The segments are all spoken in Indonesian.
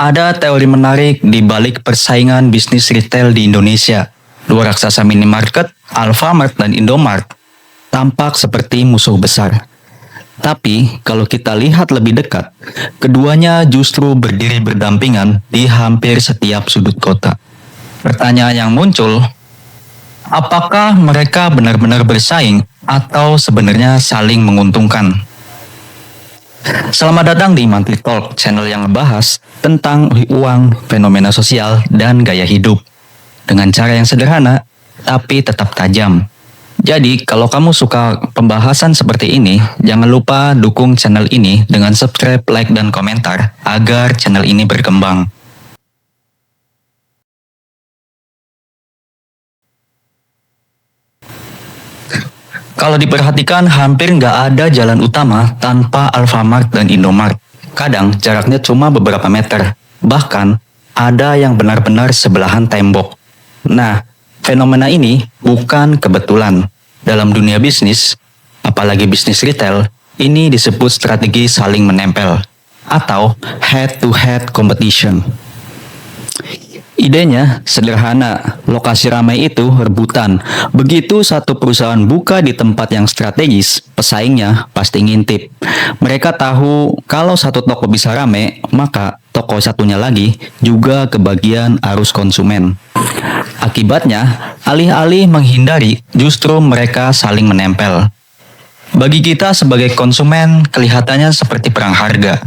Ada teori menarik di balik persaingan bisnis retail di Indonesia. Dua raksasa minimarket, Alfamart dan Indomart, tampak seperti musuh besar. Tapi kalau kita lihat lebih dekat, keduanya justru berdiri berdampingan di hampir setiap sudut kota. Pertanyaan yang muncul, apakah mereka benar-benar bersaing atau sebenarnya saling menguntungkan? Selamat datang di Monthly Talk, channel yang ngebahas tentang uang, fenomena sosial, dan gaya hidup. Dengan cara yang sederhana, tapi tetap tajam. Jadi, kalau kamu suka pembahasan seperti ini, jangan lupa dukung channel ini dengan subscribe, like, dan komentar agar channel ini berkembang. Kalau diperhatikan, hampir nggak ada jalan utama tanpa Alfamart dan Indomart. Kadang jaraknya cuma beberapa meter. Bahkan, ada yang benar-benar sebelahan tembok. Nah, fenomena ini bukan kebetulan. Dalam dunia bisnis, apalagi bisnis retail, ini disebut strategi saling menempel atau head-to-head competition. Idenya sederhana, lokasi ramai itu rebutan. Begitu satu perusahaan buka di tempat yang strategis, pesaingnya pasti ngintip. Mereka tahu kalau satu toko bisa ramai, maka toko satunya lagi juga kebagian arus konsumen. Akibatnya, alih-alih menghindari, justru mereka saling menempel. Bagi kita sebagai konsumen, kelihatannya seperti perang harga.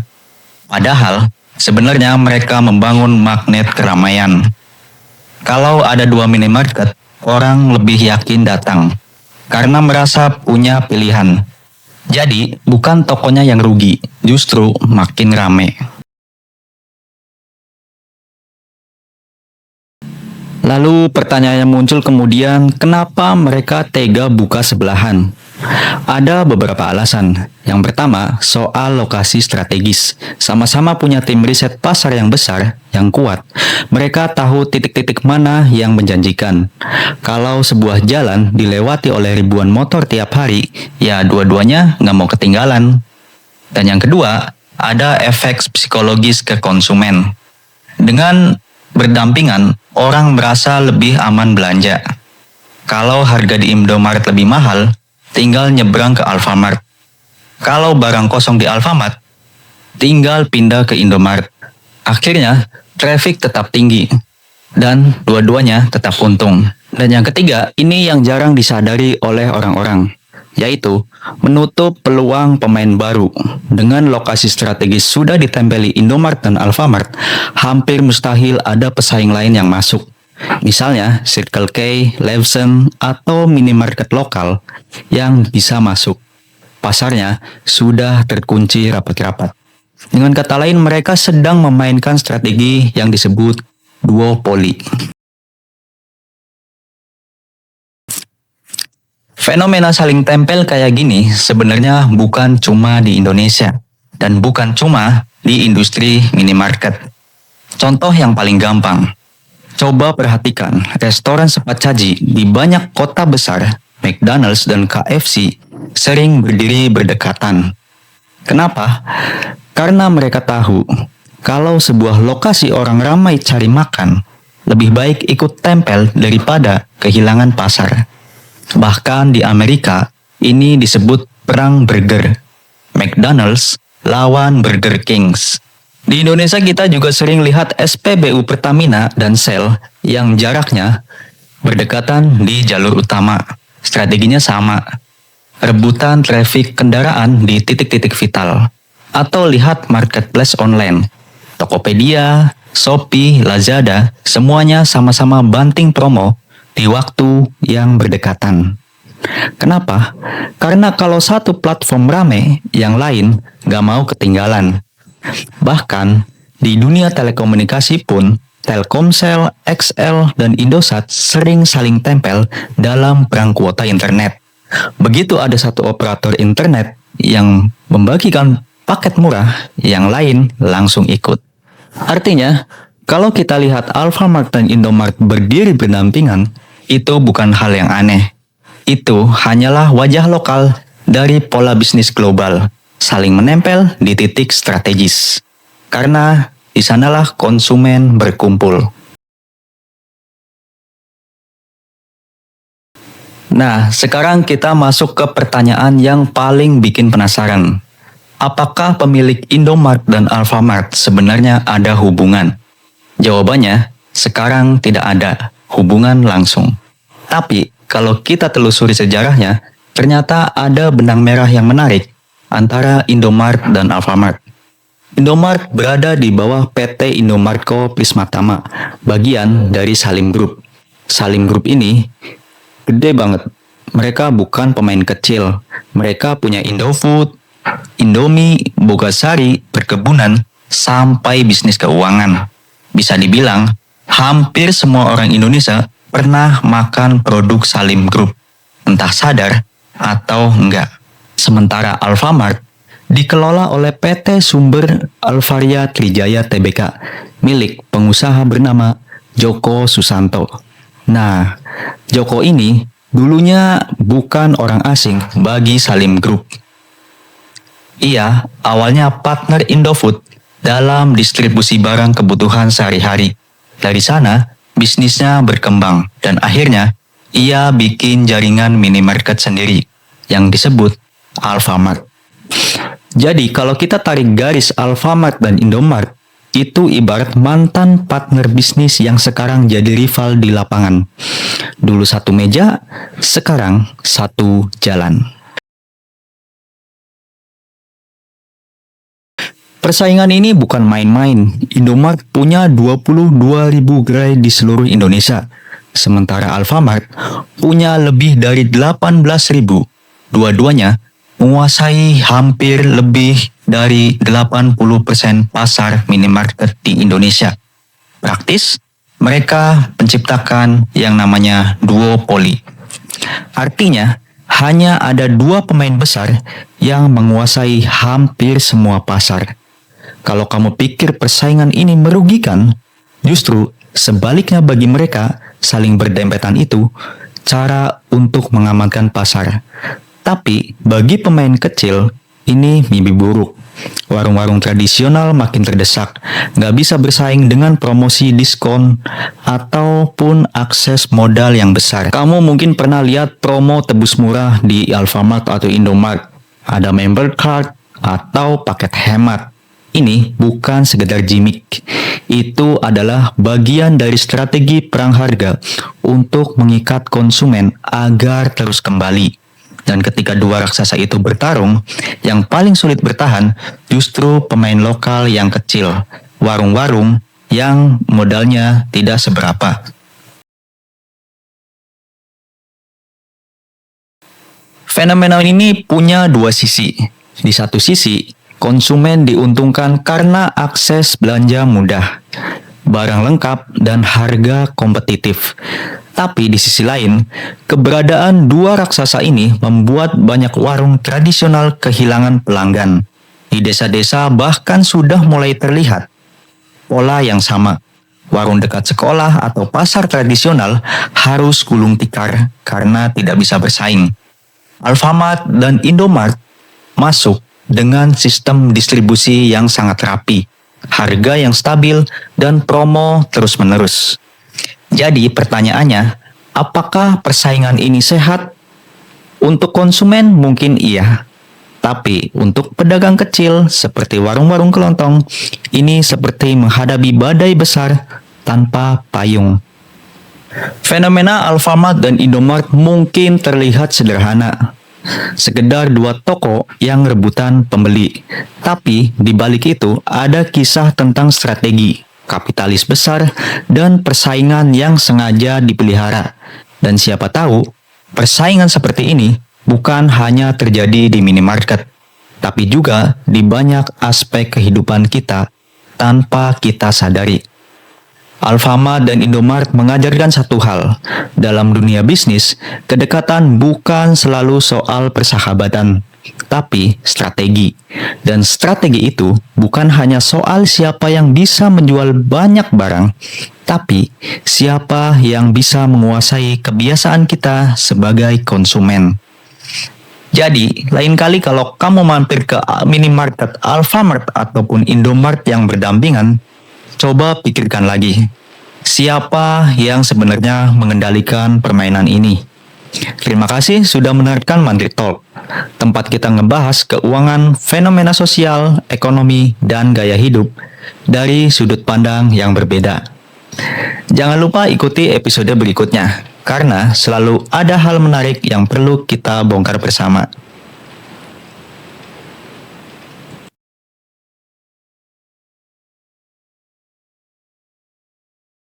Padahal, sebenarnya mereka membangun magnet keramaian. Kalau ada dua minimarket, orang lebih yakin datang karena merasa punya pilihan. Jadi, bukan tokonya yang rugi, justru makin rame. Lalu pertanyaan yang muncul kemudian, kenapa mereka tega buka sebelahan? Ada beberapa alasan. Yang pertama, soal lokasi strategis. Sama-sama punya tim riset pasar yang besar, yang kuat. Mereka tahu titik-titik mana yang menjanjikan. Kalau sebuah jalan dilewati oleh ribuan motor tiap hari, ya dua-duanya nggak mau ketinggalan. Dan yang kedua, ada efek psikologis ke konsumen. Dengan berdampingan, orang merasa lebih aman belanja. Kalau harga di Indomart lebih mahal, tinggal nyebrang ke Alfamart. Kalau barang kosong di Alfamart, tinggal pindah ke Indomart. Akhirnya, traffic tetap tinggi. Dan dua-duanya tetap untung. Dan yang ketiga, ini yang jarang disadari oleh orang-orang. Yaitu, menutup peluang pemain baru. Dengan lokasi strategis sudah ditempeli Indomart dan Alfamart, hampir mustahil ada pesaing lain yang masuk. Misalnya Circle K, Lawson, atau minimarket lokal yang bisa masuk. Pasarnya sudah terkunci rapat-rapat. Dengan kata lain, mereka sedang memainkan strategi yang disebut duopoli. Fenomena saling tempel kayak gini sebenarnya bukan cuma di Indonesia dan bukan cuma di industri minimarket. Contoh yang paling gampang. Coba perhatikan, restoran cepat saji di banyak kota besar, McDonald's dan KFC, sering berdiri berdekatan. Kenapa? Karena mereka tahu, kalau sebuah lokasi orang ramai cari makan, lebih baik ikut tempel daripada kehilangan pasar. Bahkan di Amerika, ini disebut perang burger. McDonald's lawan Burger Kings. Di Indonesia kita juga sering lihat SPBU Pertamina dan Shell yang jaraknya berdekatan di jalur utama. Strateginya sama. Rebutan traffic kendaraan di titik-titik vital. Atau lihat marketplace online. Tokopedia, Shopee, Lazada, semuanya sama-sama banting promo di waktu yang berdekatan. Kenapa? Karena kalau satu platform rame, yang lain gak mau ketinggalan. Bahkan, di dunia telekomunikasi pun, Telkomsel, XL, dan Indosat sering saling tempel dalam perang kuota internet. Begitu ada satu operator internet yang membagikan paket murah, yang lain langsung ikut. Artinya, kalau kita lihat Alfamart dan Indomart berdiri berdampingan, itu bukan hal yang aneh. Itu hanyalah wajah lokal dari pola bisnis global, saling menempel di titik strategis. Karena Di sanalah konsumen berkumpul. Nah, sekarang kita masuk ke pertanyaan yang paling bikin penasaran. Apakah pemilik Indomart dan Alfamart sebenarnya ada hubungan? Jawabannya, sekarang tidak ada hubungan langsung. Tapi, kalau kita telusuri sejarahnya, ternyata ada benang merah yang menarik antara Indomart dan Alfamart. Indomart berada di bawah PT Indomaretco Prismatama, bagian dari Salim Group. Salim Group ini gede banget. Mereka bukan pemain kecil. Mereka punya Indofood, Indomie, Bogasari, perkebunan, sampai bisnis keuangan. Bisa dibilang, hampir semua orang Indonesia pernah makan produk Salim Group, entah sadar atau enggak. Sementara Alfamart dikelola oleh PT Sumber Alvaria Trijaya Tbk, milik pengusaha bernama Joko Susanto. Nah, Joko ini dulunya bukan orang asing bagi Salim Group. Ia awalnya partner Indofood dalam distribusi barang kebutuhan sehari-hari. Dari sana, bisnisnya berkembang dan akhirnya ia bikin jaringan minimarket sendiri yang disebut Alfamart. Jadi kalau kita tarik garis Alfamart dan Indomart, itu ibarat mantan partner bisnis yang sekarang jadi rival di lapangan. Dulu satu meja, sekarang satu jalan. Persaingan ini bukan main-main. Indomart punya 22.000 gerai di seluruh Indonesia. Sementara Alfamart punya lebih dari 18.000. Dua-duanya menguasai hampir lebih dari 80% pasar minimarket di Indonesia. Praktis, mereka menciptakan yang namanya duopoli. Artinya, hanya ada dua pemain besar yang menguasai hampir semua pasar. Kalau kamu pikir persaingan ini merugikan, justru sebaliknya bagi mereka saling berdempetan itu cara untuk mengamankan pasar. Tapi bagi pemain kecil, ini mimpi buruk. Warung-warung tradisional makin terdesak, nggak bisa bersaing dengan promosi diskon ataupun akses modal yang besar. Kamu mungkin pernah lihat promo tebus murah di Alfamart atau Indomart. Ada member card atau paket hemat. Ini bukan sekedar gimmick. Itu adalah bagian dari strategi perang harga untuk mengikat konsumen agar terus kembali. Dan ketika dua raksasa itu bertarung, yang paling sulit bertahan justru pemain lokal yang kecil, warung-warung yang modalnya tidak seberapa. Fenomena ini punya dua sisi. Di satu sisi, konsumen diuntungkan karena akses belanja mudah, barang lengkap, dan harga kompetitif. Tapi di sisi lain, keberadaan dua raksasa ini membuat banyak warung tradisional kehilangan pelanggan. Di desa-desa bahkan sudah mulai terlihat pola yang sama. Warung dekat sekolah atau pasar tradisional harus gulung tikar karena tidak bisa bersaing. Alfamart dan Indomart masuk dengan sistem distribusi yang sangat rapi, harga yang stabil, dan promo terus-menerus. Jadi pertanyaannya, apakah persaingan ini sehat? Untuk konsumen mungkin iya. Tapi untuk pedagang kecil seperti warung-warung kelontong, ini seperti menghadapi badai besar tanpa payung. Fenomena Alfamart dan Indomart mungkin terlihat sederhana. Sekedar dua toko yang rebutan pembeli. Tapi di balik itu ada kisah tentang strategi, kapitalis besar, dan persaingan yang sengaja dipelihara. Dan siapa tahu, persaingan seperti ini bukan hanya terjadi di minimarket, tapi juga di banyak aspek kehidupan kita tanpa kita sadari. Alfamart dan Indomart mengajarkan satu hal. Dalam dunia bisnis, kedekatan bukan selalu soal persahabatan, tapi strategi. Dan strategi itu bukan hanya soal siapa yang bisa menjual banyak barang, tapi siapa yang bisa menguasai kebiasaan kita sebagai konsumen. Jadi, lain kali kalau kamu mampir ke minimarket Alfamart ataupun Indomart yang berdampingan, Coba pikirkan lagi, siapa yang sebenarnya mengendalikan permainan ini? Terima kasih sudah menerangkan Mandiri Talk, tempat kita ngebahas keuangan, fenomena sosial, ekonomi, dan gaya hidup dari sudut pandang yang berbeda. Jangan lupa ikuti episode berikutnya, karena selalu ada hal menarik yang perlu kita bongkar bersama.